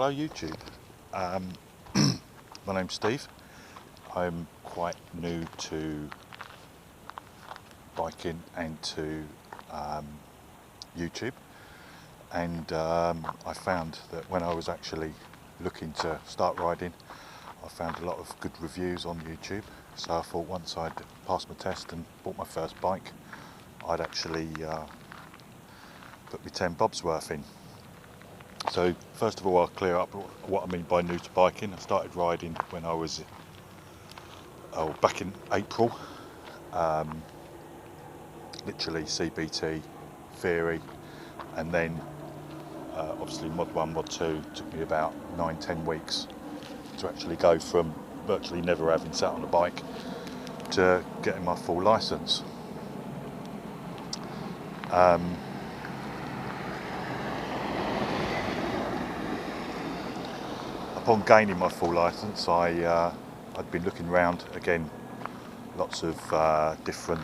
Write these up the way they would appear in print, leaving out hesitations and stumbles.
Hello YouTube, my name's Steve. I'm quite new to biking and to YouTube, and I found that when I was actually looking to start riding, I found a lot of good reviews on YouTube, so I thought once I'd passed my test and bought my first bike, I'd actually put my 10 bobs worth in. So first of all, I'll clear up what I mean by new to biking. I started riding when I was back in April, literally CBT, theory, and then obviously mod 1, mod 2 took me about 9-10 weeks to actually go from virtually never having sat on a bike to getting my full licence. Upon gaining my full licence, I'd been looking around again, lots of different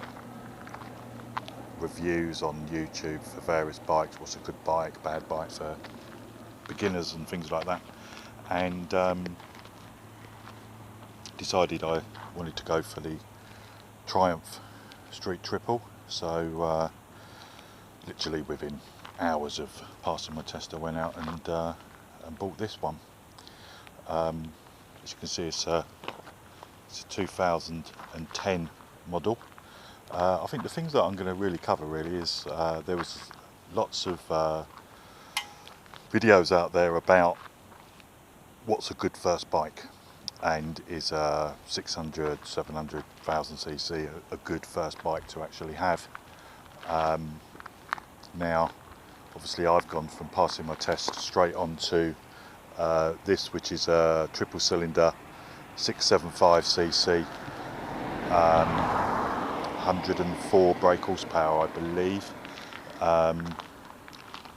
reviews on YouTube for various bikes, what's a good bike, bad bike for beginners and things like that, and decided I wanted to go for the Triumph Street Triple. So literally within hours of passing my test, I went out and bought this one. As you can see, it's a 2010 model. I think the things that I'm going to really cover really is there was lots of videos out there about what's a good first bike, and is a 600, 700,000 cc a good first bike to actually have. Now obviously I've gone from passing my test straight on to this, which is a triple cylinder 675cc, 104 brake horsepower, I believe.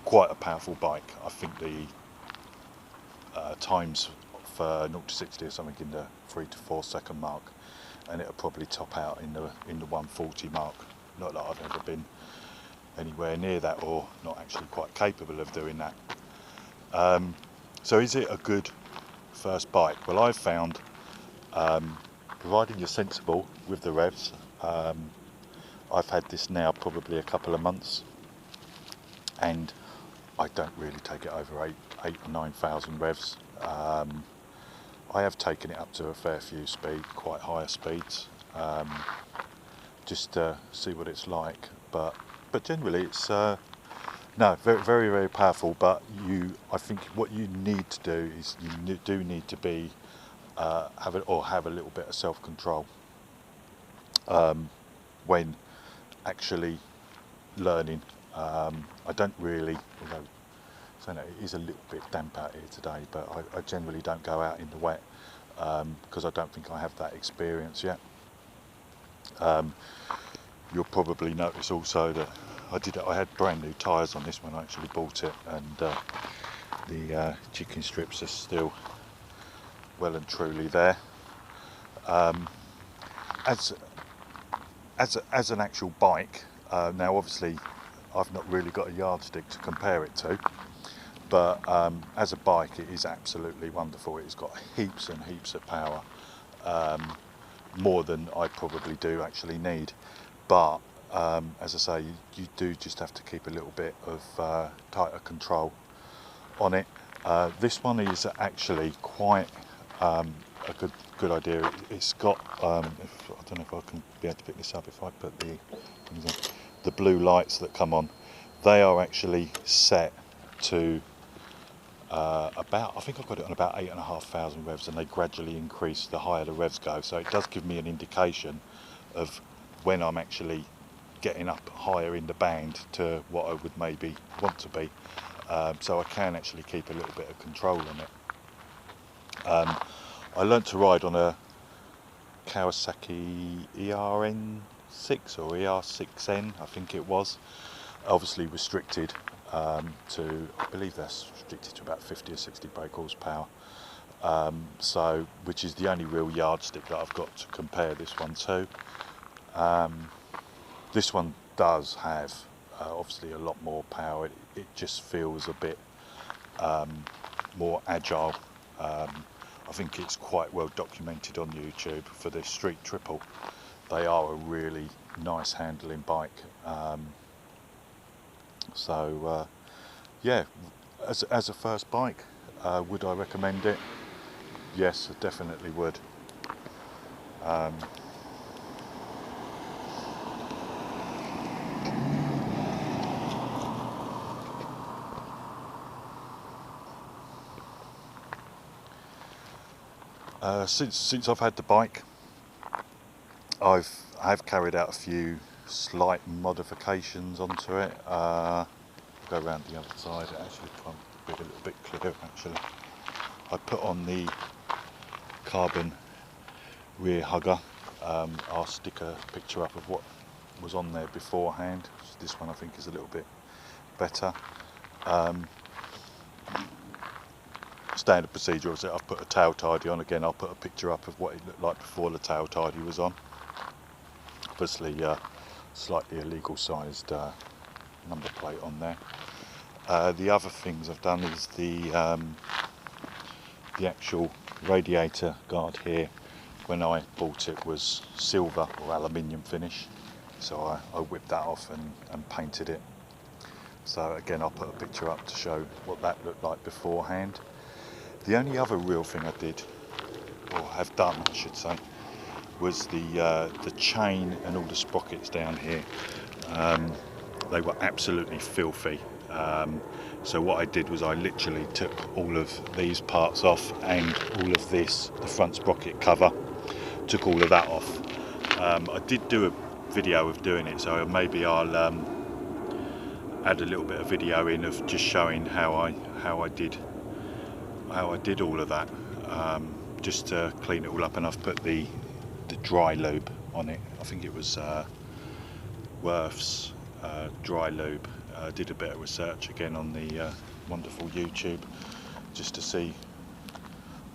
Quite a powerful bike. I think the times for 0 to 60 are something in the 3 to 4 second mark, and it'll probably top out in the 140 mark. Not that I've ever been anywhere near that, or not actually quite capable of doing that. So is it a good first bike? Well, I've found, providing you're sensible with the revs, I've had this now probably a couple of months, and I don't really take it over 8 or 9,000 revs. I have taken it up to a fair few speed, quite higher speeds, just to see what it's like, but generally it's no, very, very powerful. But I think what you need to do is you do need to be have a little bit of self-control when actually learning. I don't really, although saying that, it is a little bit damp out here today, but I generally don't go out in the wet because I don't think I have that experience yet. You'll probably notice also that I had brand new tyres on this when I actually bought it, and the chicken strips are still well and truly there. As an actual bike, now obviously I've not really got a yardstick to compare it to, but as a bike it is absolutely wonderful. It's got heaps and heaps of power, more than I probably do actually need. But as I say, you do just have to keep a little bit of tighter control on it. This one is actually quite a good idea. It's got, I don't know if I can be able to pick this up if I put the blue lights that come on. They are actually set to about, I think I've got it on about 8,500 revs, and they gradually increase the higher the revs go. So it does give me an indication of when I'm actually getting up higher in the band to what I would maybe want to be, so I can actually keep a little bit of control on it. I learnt to ride on a Kawasaki ERN6 or ER6N, I think it was, obviously restricted to, I believe that's restricted to about 50 or 60 brake horsepower, so which is the only real yardstick that I've got to compare this one to. This one does have obviously a lot more power. It just feels a bit more agile. I think it's quite well documented on YouTube for the Street Triple. They are a really nice handling bike. Yeah, as a first bike, would I recommend it? Yes, I definitely would. Since I've had the bike, I've carried out a few slight modifications onto it. I'll go around the other side. Actually, try and be a little bit clearer. Actually, I put on the carbon rear hugger. I'll stick a picture up of what was on there beforehand. This one I think is a little bit better. Standard procedure is that I've put a tail tidy on. Again, I'll put a picture up of what it looked like before the tail tidy was on. Obviously slightly illegal sized number plate on there. The other things I've done is the actual radiator guard here. When I bought it was silver or aluminium finish, so I whipped that off and painted it. So again, I'll put a picture up to show what that looked like beforehand. The only other real thing I did, or have done I should say, was the chain and all the sprockets down here. They were absolutely filthy. So what I did was I literally took all of these parts off and all of this, the front sprocket cover, took all of that off. I did do a video of doing it, so maybe I'll add a little bit of video in of just showing how I did all of that, just to clean it all up. And I've put the dry lube on it. I think it was Worth's dry lube. Did a bit of research again on the wonderful YouTube just to see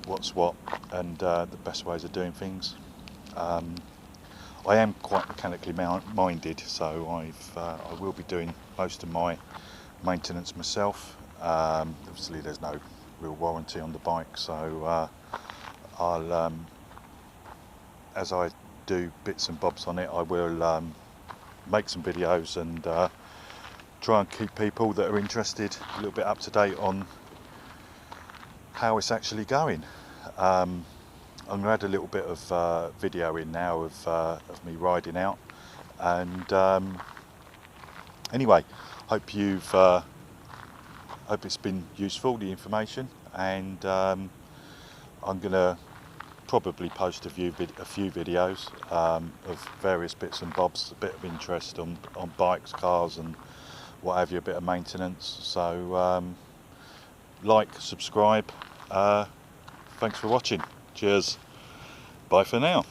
what's what and the best ways of doing things. I am quite mechanically minded, so I will be doing most of my maintenance myself. Obviously there's no real warranty on the bike, so I'll as I do bits and bobs on it, I will make some videos and try and keep people that are interested a little bit up to date on how it's actually going. I'm going to add a little bit of video in now of me riding out, and anyway, hope it's been useful, the information, and I'm going to probably post a few videos of various bits and bobs, a bit of interest on bikes, cars and what have you, a bit of maintenance. So like, subscribe, thanks for watching, cheers, bye for now.